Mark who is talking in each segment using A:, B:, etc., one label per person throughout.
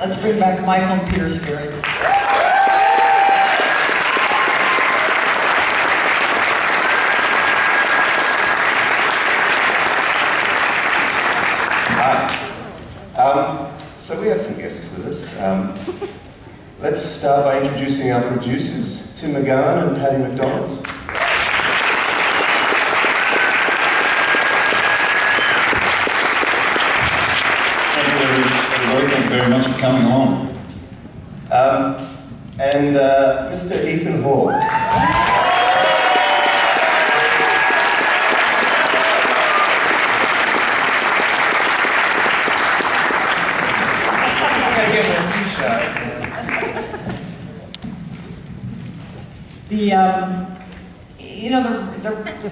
A: Let's bring back Michael and Peter Spirit.
B: Hi. So we have some guests with us. Let's start by introducing our producers, Tim McGowan and Patty McDonald.
C: Thank you very much for coming along.
B: And Mr. Ethan Hall.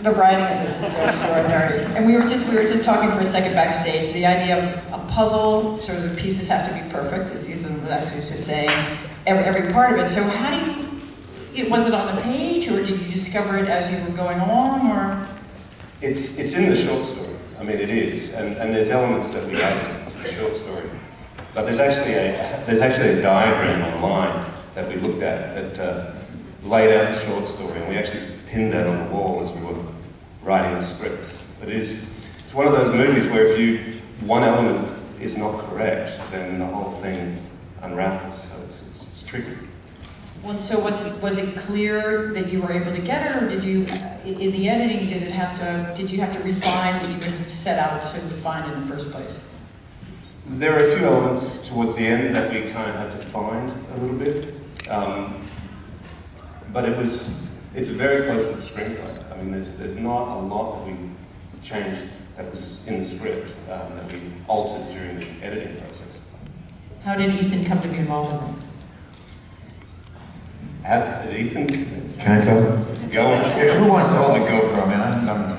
A: The writing of this is so extraordinary. And we were just talking for a second backstage. The idea of a puzzle, sort of the pieces have to be perfect, as Ethan was actually just saying, every part of it. So how do you, was it on the page, or did you discover it as you were going along, or?
B: It's in the short story. I mean, it is, and there's elements that we added to the short story. But there's actually a diagram online that we looked at that laid out the short story, and we actually pinned that on the wall as we were writing the script. But it's one of those movies where if one element is not correct, then the whole thing unravels. So it's tricky.
A: Well, so was it clear that you were able to get it, or did you, in the editing, did you have to refine what you had set out to find in the first place?
B: There are a few elements towards the end that we kind of had to find a little bit, but it's very close to the screenplay. I mean, there's not a lot that we changed that was in the script that we altered during the editing process.
A: How did Ethan come to be involved in it?
B: Ethan?
D: Can I tell them?
B: Go on.
D: Who wants to hold a GoPro, man? I'm done with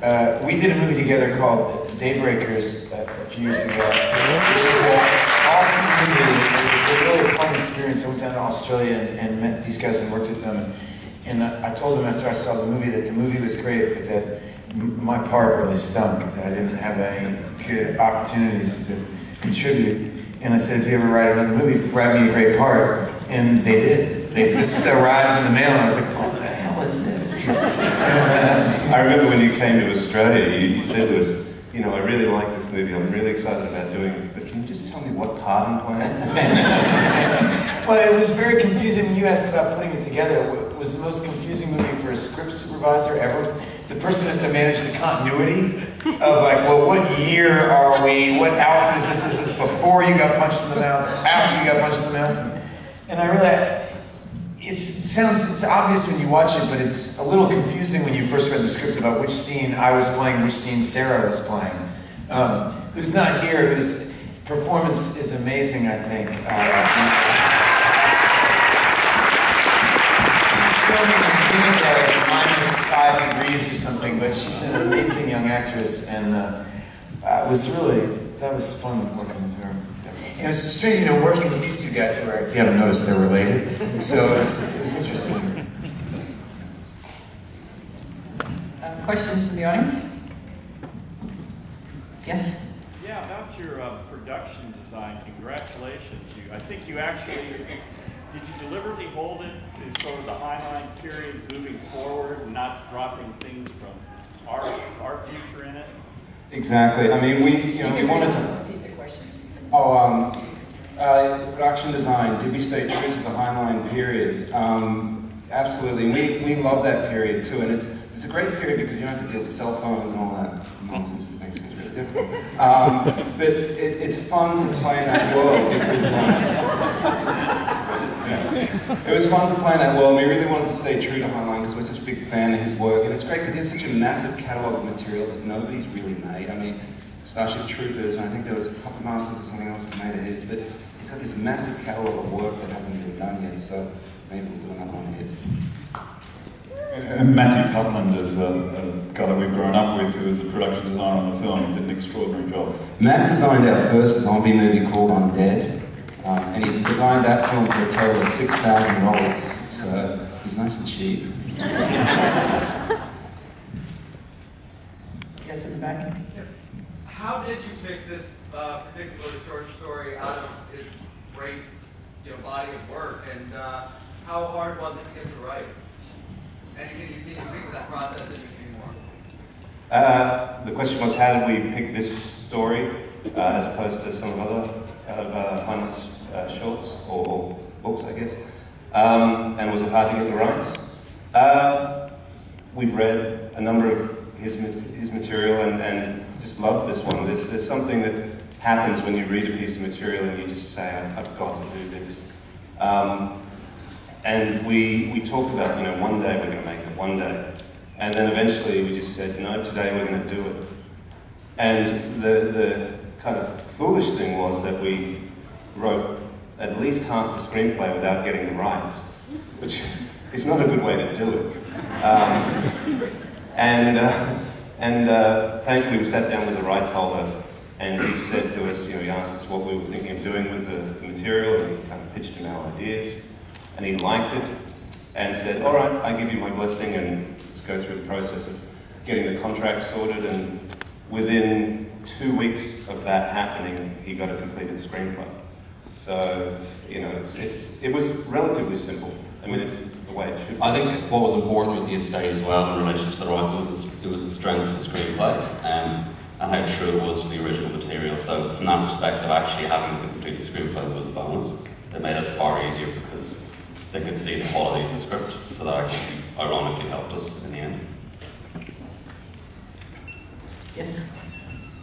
D: that. We did a movie together called Daybreakers a few years ago, which is an awesome movie. It was a really fun experience. I went down to Australia and met these guys and worked with them. And I told them after I saw the movie that the movie was great, but that my part really stunk, that I didn't have any good opportunities to contribute. And I said, if you ever write another movie, write me a great part. And they did. This arrived in the mail, and I was like, what the hell is this?
B: I remember when you came to Australia, you said to us, you know, I really like this movie, I'm really excited about doing it, but can you just tell me what part I'm playing?
D: Well, it was very confusing when you asked about putting it together. It was the most confusing movie for a script supervisor ever. The person has to manage the continuity of like, well, what year are we? What outfit is this? Is this before you got punched in the mouth? After you got punched in the mouth? And I realized, it's obvious when you watch it, but it's a little confusing when you first read the script about which scene I was playing, which scene Sarah was playing. Who's not here, whose performance is amazing, I think. She's filming in Canada at -5 degrees or something, but she's an amazing young actress, and that was fun working with her. And it was strange, you know, working with these two guys who are, if you haven't noticed, they're related. So it was interesting.
A: Questions from the audience? Yes?
E: Yeah, about your production design, congratulations. I think you actually, did you deliberately hold it to sort of the Heinlein period moving forward and not dropping things from our future in it?
C: Exactly. I mean, we wanted to.
A: Repeat the question.
C: Production design, did we stay true to the Heinlein period? Absolutely. We love that period too, and it's a great period because you don't have to deal with cell phones and all that nonsense that makes things really different. But it's fun to play in that world because it was fun to play in that world. We really wanted to stay true to Heinlein because we're such a big fan of his work, and it's great because he has such a massive catalogue of material that nobody's really made. I mean, Starship Troopers, and I think there was a couple masters or something else made of his, but he's got this massive catalogue of work that hasn't been done yet, so maybe we'll do another one of his.
F: And Matthew Putland is a guy that we've grown up with, who was the production designer on the film, did an extraordinary job.
C: Matt designed our first zombie movie called Undead, and he designed that film for a total of $6,000, so he's nice and cheap.
A: Yes, in the back.
G: How did you pick this particular short story out of his great, body of work, and how hard was it to get the rights? And can you speak to that process anything more?
B: The question was, how did we pick this story as opposed to some other Heinlein's shorts or books, I guess? And was it hard to get the rights? We've read a number of his material and just loved this one. There's something that happens when you read a piece of material and you just say, I've got to do this. And we talked about, one day we're going to make it, one day. And then eventually we just said, no, today we're going to do it. And the kind of foolish thing was that we wrote at least half the screenplay without getting the rights, which is not a good way to do it. Thankfully we sat down with the rights holder, and he said to us, he asked us what we were thinking of doing with the material, and we kind of pitched him our ideas, and he liked it, and said, all right, I give you my blessing, and let's go through the process of getting the contract sorted. And within 2 weeks of that happening, he got a completed screenplay. So, it was relatively simple. I mean, it's the way it should be.
H: I think what was important with the estate as well in relation to the rights it was the strength of the screenplay and how true it was to the original material. So from that perspective, actually having the completed screenplay was a bonus. They made it far easier because they could see the quality of the script, so that actually ironically helped us in the end.
A: Yes?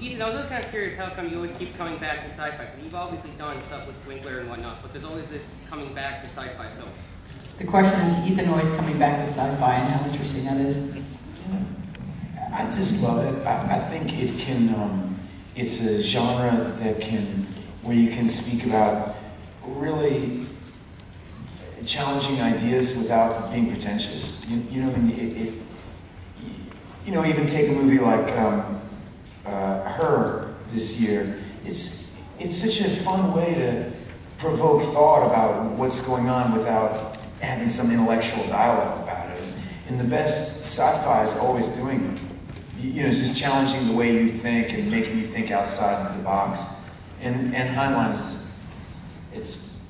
I: Ethan, I was just kind of curious how come you always keep coming back to sci-fi? Because you've obviously done stuff with Winkler and whatnot, but there's always this coming back to sci-fi films.
A: The question is, Ethan always coming back to sci-fi and how interesting that is.
D: I just love it. I think it can, it's a genre that where you can speak about really challenging ideas without being pretentious. Even take a movie like Her this year. It's such a fun way to provoke thought about what's going on without having some intellectual dialogue about it. And the best sci-fi is always doing it. It's just challenging the way you think and making you think outside the box. And Heinlein is just,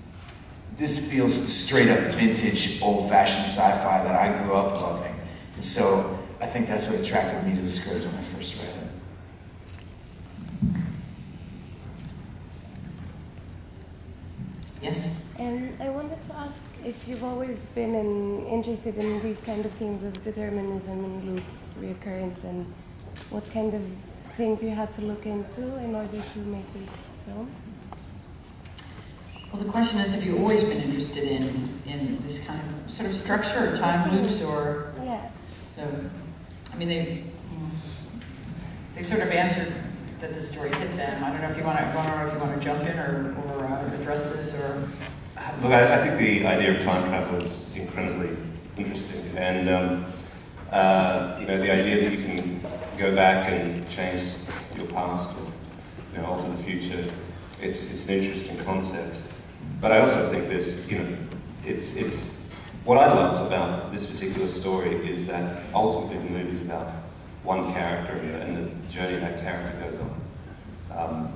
D: this feels straight up vintage, old-fashioned sci-fi that I grew up loving. And so I think that's what attracted me to the script when I first read it.
A: Yes?
J: And I wanted to ask if you've always been interested in these kind of themes of determinism and loops, reoccurrence, and what kind of things you had to look into in order to make this film?
A: Well, the question is, have you always been interested in this kind of sort of structure, or time loops, or...
J: Yeah.
A: I mean, they sort of answered that the story hit them. I don't know if you want to jump in or address this, or...
B: Look, I think the idea of time travel is incredibly interesting, and the idea that you can go back and change your past or alter the future, it's an interesting concept. But I also think there's, it's what I loved about this particular story is that ultimately the movie's about one character and the journey that character goes on,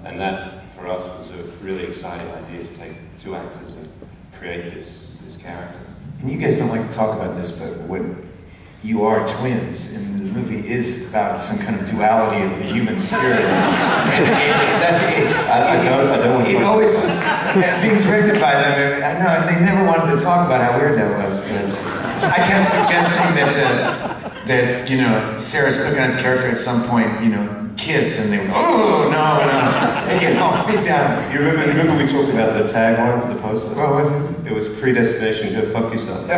B: and that for us was a really exciting idea to take two actors and create this character.
D: And you guys don't like to talk about this, but when you are twins, and the movie is about some kind of duality of the human spirit. I don't want to. It always was being directed by them. I know they never wanted to talk about how weird that was. I kept suggesting that Sarah Snucken's character at some point, kiss, and they would go, oh, no, and get all freaked out.
B: You remember we talked about the tagline for the poster?
D: What was it?
B: It was Predestination, go fuck yourself.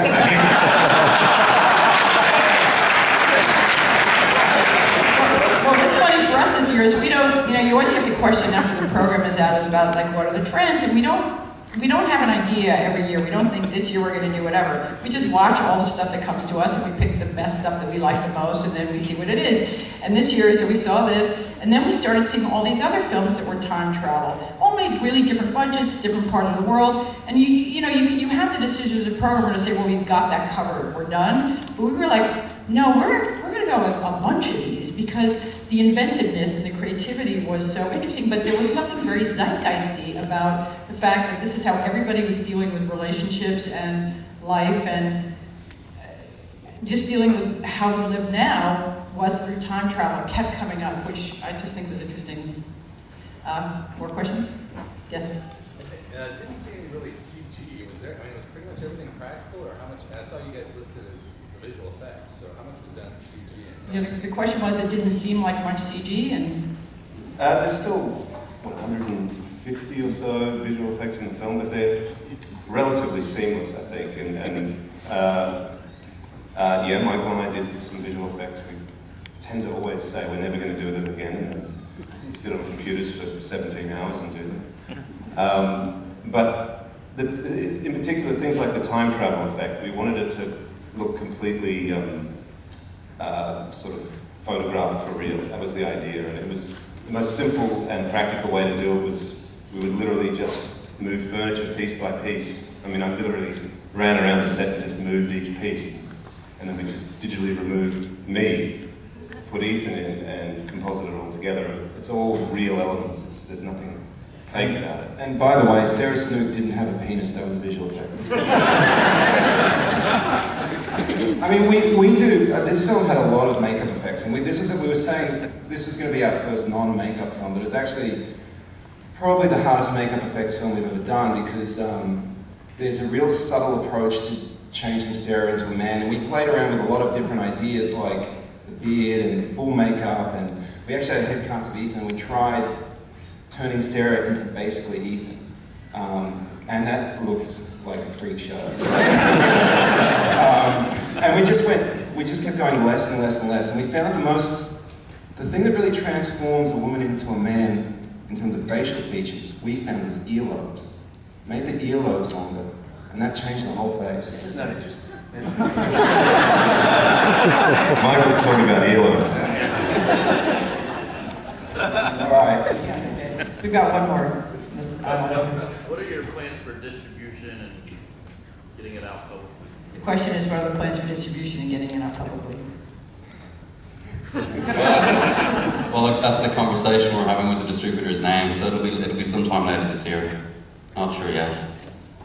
A: Is we don't, you always get the question after the program is out is about like what are the trends, and we don't have an idea every year. We don't think this year we're going to do whatever. We just watch all the stuff that comes to us and we pick the best stuff that we like the most, and then we see what it is. And this year, so we saw this, and then we started seeing all these other films that were time travel, all made really different budgets, different part of the world, and you have the decision as a programmer to say, well, we've got that covered, we're done. But we were like, no, we're going to go with a bunch of these. because the inventiveness and the creativity was so interesting, but there was something very zeitgeisty about the fact that this is how everybody was dealing with relationships and life, and just dealing with how we live now was through time travel, kept coming up, which I just think was interesting. More questions? Yes?
K: Didn't see any really CG. Was there, I mean, was pretty much everything practical, or how much, I saw you guys listed as the visual effects, so how much was done CG?
A: Yeah, the question was, it didn't seem like much CG, and...
B: There's still, 150 or so visual effects in the film, but they're relatively seamless, I think, yeah, Michael and I did some visual effects. We tend to always say we're never going to do them again, and sit on computers for 17 hours and do them. But in particular, things like the time travel effect, we wanted it to look completely sort of photographed for real. That was the idea, and it was the most simple and practical way to do it was we would literally just move furniture piece by piece. I mean, I literally ran around the set and just moved each piece, and then we just digitally removed me, put Ethan in, and composited it all together. It's all real elements. There's nothing fake about it.
C: And by the way, Sarah Snook didn't have a penis. That was a visual effect. I mean, we do. This film had a lot of makeup effects, and we were saying this was going to be our first non-makeup film, but it's actually probably the hardest makeup effects film we've ever done, because there's a real subtle approach to changing Sarah into a man, and we played around with a lot of different ideas like the beard and full makeup, and we actually had a head cast of Ethan, and we tried turning Sarah into basically Ethan, and that looked like a freak show. And we just kept going less and less and less, and we found the thing that really transforms a woman into a man in terms of facial features, we found was earlobes. Made the earlobes longer, and that changed the whole face.
D: This is not interesting.
B: Michael's talking about earlobes.
C: All right.
A: We've got one more.
E: What are your plans for distribution and getting it out publicly?
A: The question is, what are the plans for distribution and getting it out publicly?
H: Well, look, that's the conversation we're having with the distributor's name, so it'll be sometime later this year. Not sure yet.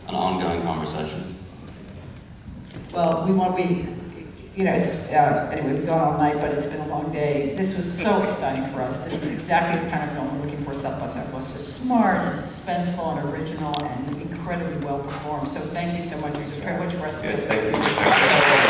H: An ongoing conversation.
A: Well, it's, anyway, we've gone all night, but it's been a long day. This was so exciting for us. This is exactly the kind of film we're looking for at South by Southwest. It's suspenseful and original and incredibly well performed. So thank you so much. It was a privilege for us to
B: Yes, thank you.